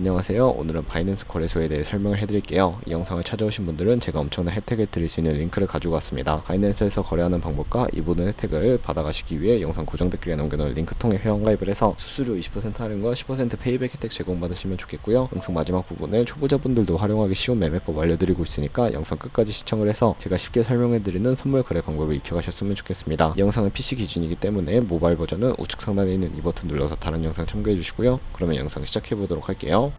안녕하세요. 오늘은 바이낸스 거래소에 대해 설명을 해드릴게요. 이 영상을 찾아오신 분들은 제가 엄청난 혜택을 드릴 수 있는 링크를 가지고 왔습니다. 바이낸스에서 거래하는 방법과 이 모든 혜택을 받아가시기 위해 영상 고정 댓글에 남겨놓은 링크 통해 회원가입을 해서 수수료 20% 할인과 10% 페이백 혜택 제공받으시면 좋겠고요. 영상 마지막 부분에 초보자분들도 활용하기 쉬운 매매법 알려드리고 있으니까 영상 끝까지 시청을 해서 제가 쉽게 설명해드리는 선물 거래 방법을 익혀가셨으면 좋겠습니다. 이 영상은 PC 기준이기 때문에 모바일 버전은 우측 상단에 있는 이 버튼 눌러서 다른 영상 참고해주시고요. 그러면 영상 시작해보도록 할게요.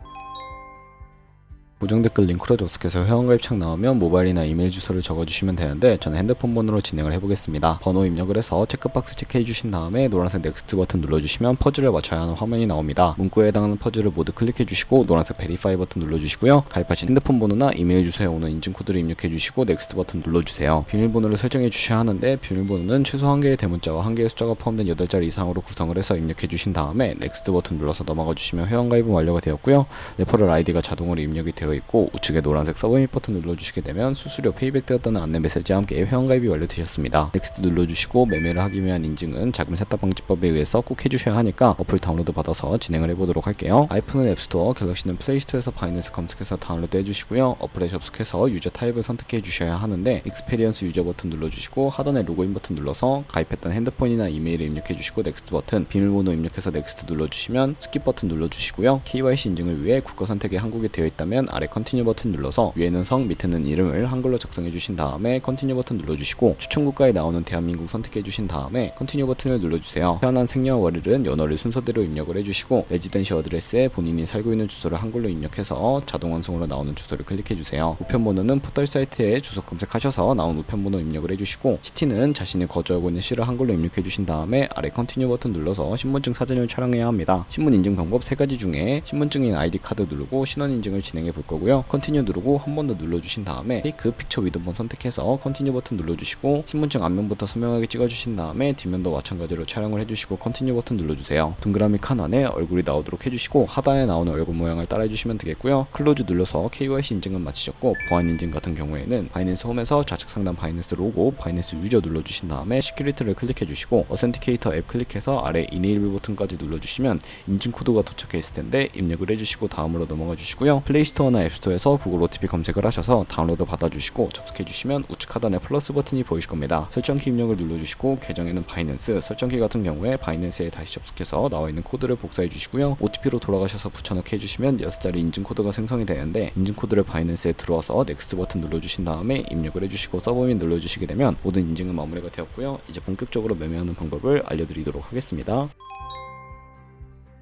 고정 댓글 링크로 접속해서 회원가입창 나오면 모바일이나 이메일 주소를 적어주시면 되는데 저는 핸드폰 번호로 진행을 해보겠습니다. 번호 입력을 해서 체크박스 체크해주신 다음에 노란색 넥스트 버튼 눌러주시면 퍼즐을 맞춰야 하는 화면이 나옵니다. 문구에 해당하는 퍼즐을 모두 클릭해주시고 노란색 베리파이 버튼 눌러주시고요. 가입하신 핸드폰 번호나 이메일 주소에 오는 인증코드를 입력해주시고 넥스트 버튼 눌러주세요. 비밀번호를 설정해주셔야 하는데 비밀번호는 최소 1개의 대문자와 1개의 숫자가 포함된 8자리 이상으로 구성을 해서 입력해주신 다음에 넥스트 버튼 눌러서 넘어가주시면 회원가입은 완료가 되었고요. 레퍼럴 아이디가 자동으로 입력이 되어 있고 우측에 노란색 서브밋 버튼 눌러주시게 되면 수수료 페이백 되었다는 안내 메시지와 함께 회원가입이 완료되셨습니다. 넥스트 눌러주시고 매매를 하기 위한 인증은 자금 세탁 방지법에 의해서 꼭 해주셔야 하니까 어플 다운로드 받아서 진행을 해보도록 할게요. 아이폰은 앱스토어, 갤럭시는 플레이스토어에서 바이낸스 검색해서 다운로드 해주시고요. 어플에 접속해서 유저 타입을 선택해 주셔야 하는데 익스페리언스 유저 버튼 눌러주시고 하단에 로그인 버튼 눌러서 가입했던 핸드폰이나 이메일을 입력해 주시고 넥스트 버튼, 비밀번호 입력해서 넥스트 눌러주시면 스킵 버튼 눌러주시고요. KYC 인증을 위해 국가 선택이 한국에 되어 있다면 아래 컨티뉴 버튼 눌러서 위에는 성, 밑에는 이름을 한글로 작성해 주신 다음에 컨티뉴 버튼 눌러주시고 추천 국가에 나오는 대한민국 선택해 주신 다음에 컨티뉴 버튼을 눌러주세요. 태어난 생년월 월일은 연월을 순서대로 입력을 해주시고 레지던시 어드레스에 본인이 살고 있는 주소를 한글로 입력해서 자동 완성으로 나오는 주소를 클릭해 주세요. 우편번호는 포털 사이트에 주소 검색하셔서 나온 우편번호 입력을 해주시고 시티는 자신이 거주하고 있는 시를 한글로 입력해 주신 다음에 아래 컨티뉴 버튼 눌러서 신분증 사진을 촬영해야 합니다. 신분 인증 방법 3가지 중에 신분증인 ID 카드 누르고 신원 인증을 진행해 볼 거고요. 컨티뉴 누르고 한 번 더 눌러주신 다음에 테이크 픽처 위드 번 선택해서 컨티뉴 버튼 눌러주시고 신분증 앞면부터 선명하게 찍어주신 다음에 뒷면도 마찬가지로 촬영을 해주시고 컨티뉴 버튼 눌러주세요. 동그라미 칸 안에 얼굴이 나오도록 해주시고 하단에 나오는 얼굴 모양을 따라 해주시면 되겠고요. 클로즈 눌러서 KYC 인증은 마치셨고 보안 인증 같은 경우에는 바이낸스 홈에서 좌측 상단 바이낸스 로고, 바이낸스 유저 눌러주신 다음에 시큐리티를 클릭해주시고 어센티케이터 앱 클릭해서 아래 이네이블 버튼까지 눌러주시면 인증 코드가 도착해 있을 텐데 입력을 해주시고 다음으로 넘어가 주시고요. 플레이스토어나 앱스토어에서 구글 OTP 검색을 하셔서 다운로드 받아주시고 접속해주시면 우측 하단에 플러스 버튼이 보이실 겁니다. 설정키 입력을 눌러주시고 계정에는 바이낸스, 설정키 같은 경우에 바이낸스에 다시 접속해서 나와 있는 코드를 복사해 주시고요. OTP로 돌아가셔서 붙여넣기 해주시면 6자리 인증 코드가 생성이 되는데 인증 코드를 바이낸스에 들어와서 넥스트 버튼 눌러주신 다음에 입력을 해주시고 서브밋 눌러주시게 되면 모든 인증은 마무리가 되었고요. 이제 본격적으로 매매하는 방법을 알려드리도록 하겠습니다.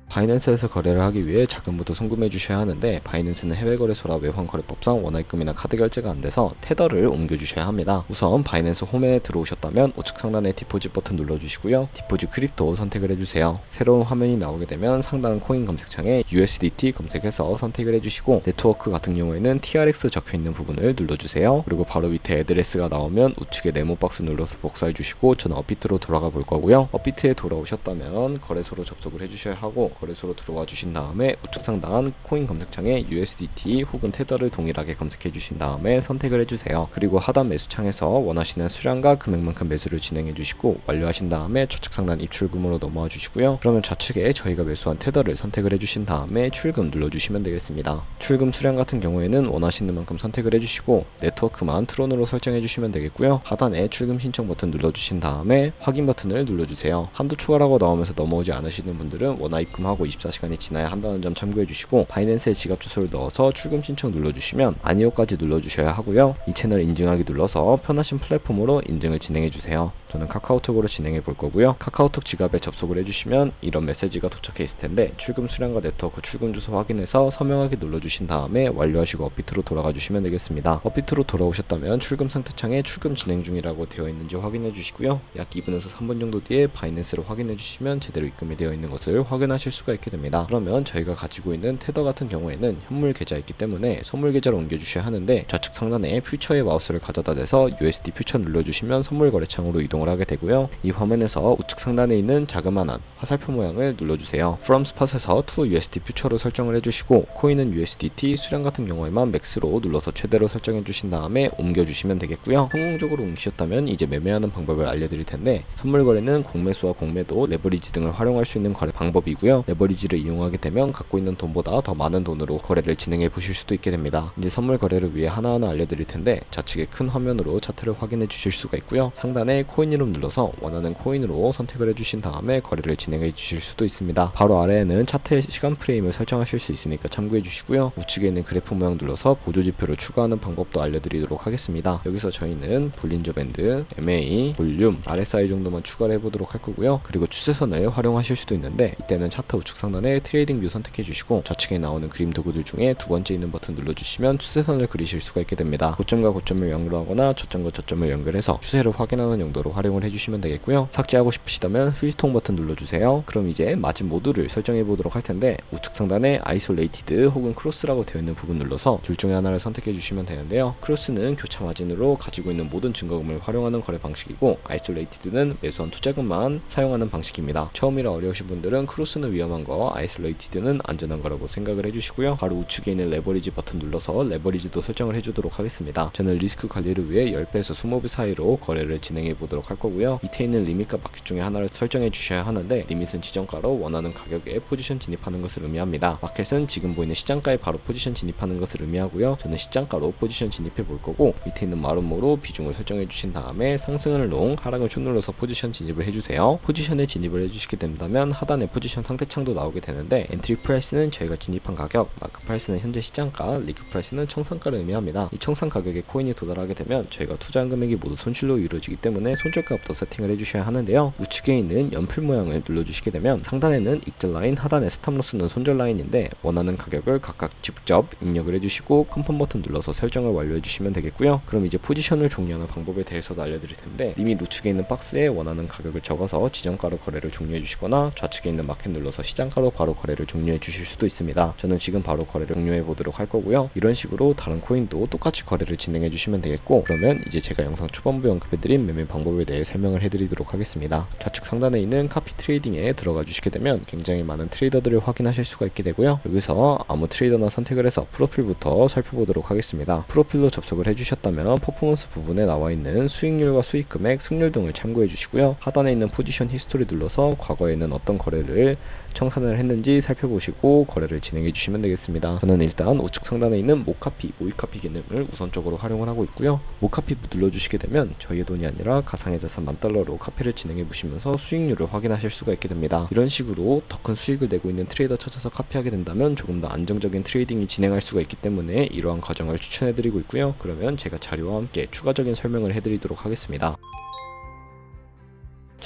바이낸스에서 거래를 하기 위해 자금부터 송금해 주셔야 하는데 바이낸스는 해외 거래소라 외환 거래법상 원화입금이나 카드 결제가 안 돼서 테더를 옮겨 주셔야 합니다. 우선 바이낸스 홈에 들어오셨다면 우측 상단에 디포짓 버튼 눌러주시고요. 디포짓 크립토 선택을 해주세요. 새로운 화면이 나오게 되면 상단 코인 검색창에 USDT 검색해서 선택을 해주시고 네트워크 같은 경우에는 TRX 적혀있는 부분을 눌러주세요. 그리고 바로 밑에 애드레스가 나오면 우측에 네모 박스 눌러서 복사해 주시고 저는 업비트로 돌아가 볼 거고요. 업비트에 돌아오셨다면 거래소로 접속을 해주셔야 하고 거래소로 들어와 주신 다음에 우측 상단 코인 검색창에 USDT 혹은 테더를 동일하게 검색해 주신 다음에 선택을 해주세요. 그리고 하단 매수창에서 원하시는 수량과 금액만큼 매수를 진행해 주시고 완료하신 다음에 좌측 상단 입출금으로 넘어와 주시고요. 그러면 좌측에 저희가 매수한 테더를 선택을 해주신 다음에 출금 눌러주시면 되겠습니다. 출금 수량 같은 경우에는 원하시는 만큼 선택을 해주시고 네트워크만 트론으로 설정해 주시면 되겠고요. 하단에 출금 신청 버튼 눌러주신 다음에 확인 버튼을 눌러주세요. 한도 초과라고 나오면서 넘어오지 않으시는 분들은 원화 입금하고 24시간이 지나야 한다는 점 참고해 주시고 바이낸스에 지갑 주소를 넣어서 출금 신청 눌러주시면 아니오까지 눌러주셔야 하고요. 이 채널 인증하기 눌러서 편하신 플랫폼으로 인증을 진행해 주세요. 저는 카카오톡으로 진행해 볼 거고요. 카카오톡 지갑에 접속을 해주시면 이런 메시지가 도착해 있을 텐데 출금 수량과 네트워크 출금 주소 확인해서 서명하기 눌러주신 다음에 완료하시고 업비트로 돌아가 주시면 되겠습니다. 업비트로 돌아오셨다면 출금 상태창에 출금 진행 중이라고 되어 있는지 확인해 주시고요. 약 2분에서 3분 정도 뒤에 바이낸스를 확인해 주시면 제대로 입금이 되어 있는 것을 확인하실 수가 있게 됩니다. 그러면 저희가 가지고 있는 테더 같은 경우에는 현물 계좌이기 때문에 선물 계좌로 옮겨 주셔야 하는데 좌측 상단에 퓨처의 마우스를 가져다 대서 USD 퓨처 눌러주시면 선물 거래창으로 이동을 하게 되고요. 이 화면에서 우측 상단에 있는 자그마한 화살표 모양을 눌러주세요. From Spot에서 to USD 퓨처로 설정을 해주시고 코인은 USDT, 수량 같은 경우에만 맥스로 눌러서 최대로 설정해 주신 다음에 옮겨주시면 되겠고요. 성공적으로 옮기셨다면 이제 매매하는 방법을 알려드릴 텐데 선물 거래는 공매수와 공매도, 레버리지 등을 활용할 수 있는 거래 방법이고요. 레버리지를 이용하게 되면 갖고 있는 돈보다 더 많은 돈으로 거래를 진행해 보실 수도 있게 됩니다. 이제 선물 거래를 위해 하나하나 알려드릴 텐데 좌측에 큰 화면으로 차트를 확인해 주실 수가 있고요. 상단에 코인 이름 눌러서 원하는 코인으로 선택을 해주신 다음에 거래를 진행해 주실 수도 있습니다. 바로 아래에는 차트의 시간 프레임을 설정하실 수 있으니까 참고해 주시고요. 우측에 있는 그래프 모양 눌러서 보조지표를 추가하는 방법도 알려드리도록 하겠습니다. 여기서 저희는 볼린저 밴드, MA, 볼륨, RSI 정도만 추가를 해보도록 할 거고요. 그리고 추세선을 활용하실 수도 있는데 이때는 차트 우측 상단에 트레이딩 뷰 선택해 주시고 좌측에 나오는 그림 도구들 중에 두 번째 있는 버튼 눌러주시면 추세선을 그리실 수가 있게 됩니다. 고점과 고점을 연결하거나 저점과 저점을 연결해서 추세를 확인하는 용도로 활용을 해주시면 되겠고요. 삭제하고 싶으시다면 휴지통 버튼 눌러주세요. 그럼 이제 마진 모드를 설정해 보도록 할 텐데 우측 상단에 아이솔레이티드 혹은 크로스라고 되어 있는 부분 눌러서 둘 중에 하나를 선택해 주시면 되는데요. 크로스는 교차 마진으로 가지고 있는 모든 증거금을 활용하는 거래 방식이고 아이솔레이티드는 매수한 투자금만 사용하는 방식입니다. 처음이라 어려우신 분들은 크로스는 위험한 거, 아이솔레이티드는 안전한 거라고 생각을 해주시고요. 바로 우측에 있는 레버리지 버튼 눌러서 레버리지도 설정을 해주도록 하겠습니다. 저는 리스크 관리를 위해 10배에서 20배 사이로 거래를 진행해 보도록 할 거고요. 밑에 있는 리밋과 마켓 중에 하나를 설정해 주셔야 하는데 리밋은 지정가로 원하는 가격에 포지션 진입하는 것을 의미합니다. 마켓은 지금 보이는 시장가에 바로 포지션 진입하는 것을 의미하고요. 저는 시장가로 포지션 진입해 볼 거고 밑에 있는 마름모로 비중을 설정해 주신 다음에 상승을 롱, 하락을 숏 눌러서 포지션 진입을 해주세요. 포지션에 진입을 해주시게 된다면 하단에 포지션 상대창도 나오게 되는데 엔트리 프라이스는 저희가 진입한 가격, 마크 프라이스는 현재 시장가, 리그 프라이스는 청산가를 의미합니다. 이 청산 가격에 코인이 도달하게 되면 저희가 투자한 금액이 모두 손실로 이루어지기 때문에 손절가부터 세팅을 해주셔야 하는데요. 우측에 있는 연필 모양을 눌러주시게 되면 상단에는 익절 라인, 하단에 스탑로스는 손절 라인인데 원하는 가격을 각각 직접 입력을 해주시고 컨펌 버튼 눌러서 설정을 완료해 주시면 되겠고요. 그럼 이제 포지션을 종료하는 방법에 대해서도 알려드릴 텐데 리밋 우측에 있는 박스에 원하는 가격을 적어서 지정가로 거래를 종료해 주시거나 좌측에 있는 마켓 눌러서 시장가로 바로 거래를 종료해 주실 수도 있습니다. 저는 지금 바로 거래를 종료해 보도록 할 거고요. 이런 식으로 다른 코인도 똑같이 거래를 진행해 주시면 되겠고 그러면 이제 제가 영상 초반부에 언급해드린 매매 방법에 대해 설명을 해드리도록 하겠습니다. 좌측 상단에 있는 카피 트레이딩에 들어가 주시게 되면 굉장히 많은 트레이더들을 확인하실 수가 있게 되고요. 여기서 아무 트레이더나 선택을 해서 프로필부터 살펴보도록 하겠습니다. 프로필로 접속을 해주셨다면 퍼포먼스 부분에 나와 있는 수익률과 수익 금액, 승률 등을 참고해 주시고요. 하단에 있는 포지션 히스토리 눌러서 과거에는 어떤 거래를 청산을 했는지 살펴보시고 거래를 진행해 주시면 되겠습니다. 저는 일단 우측 상단에 있는 모카피, 모이카피 기능을 우선적으로 활용을 하고 있고요. 모카피 눌러주시게 되면 저희의 돈이 아니라 가상의 자산 $10,000로 카피를 진행해 보시면서 수익률을 확인하실 수가 있게 됩니다. 이런 식으로 더 큰 수익을 내고 있는 트레이더 찾아서 카피하게 된다면 조금 더 안정적인 트레이딩이 진행할 수가 있기 때문에 이러한 과정을 추천해 드리고 있고요. 그러면 제가 자료와 함께 추가적인 설명을 해드리도록 하겠습니다.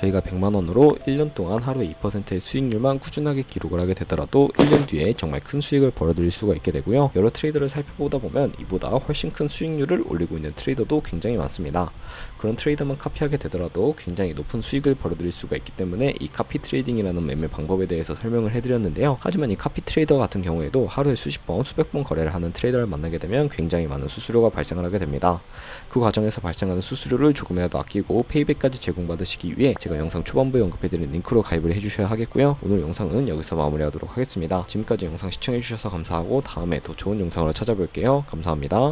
저희가 100만원으로 1년 동안 하루에 2%의 수익률만 꾸준하게 기록을 하게 되더라도 1년 뒤에 정말 큰 수익을 벌어들일 수가 있게 되고요. 여러 트레이더를 살펴보다 보면 이보다 훨씬 큰 수익률을 올리고 있는 트레이더도 굉장히 많습니다. 그런 트레이더만 카피하게 되더라도 굉장히 높은 수익을 벌어들일 수가 있기 때문에 이 카피 트레이딩이라는 매매 방법에 대해서 설명을 해드렸는데요. 하지만 이 카피 트레이더 같은 경우에도 하루에 수십 번, 수백 번 거래를 하는 트레이더를 만나게 되면 굉장히 많은 수수료가 발생을 하게 됩니다. 그 과정에서 발생하는 수수료를 조금이라도 아끼고 페이백까지 제공받으시기 위해 제가 영상 초반부에 언급해드린 링크로 가입을 해주셔야 하겠고요. 오늘 영상은 여기서 마무리하도록 하겠습니다. 지금까지 영상 시청해주셔서 감사하고 다음에 더 좋은 영상으로 찾아볼게요. 감사합니다.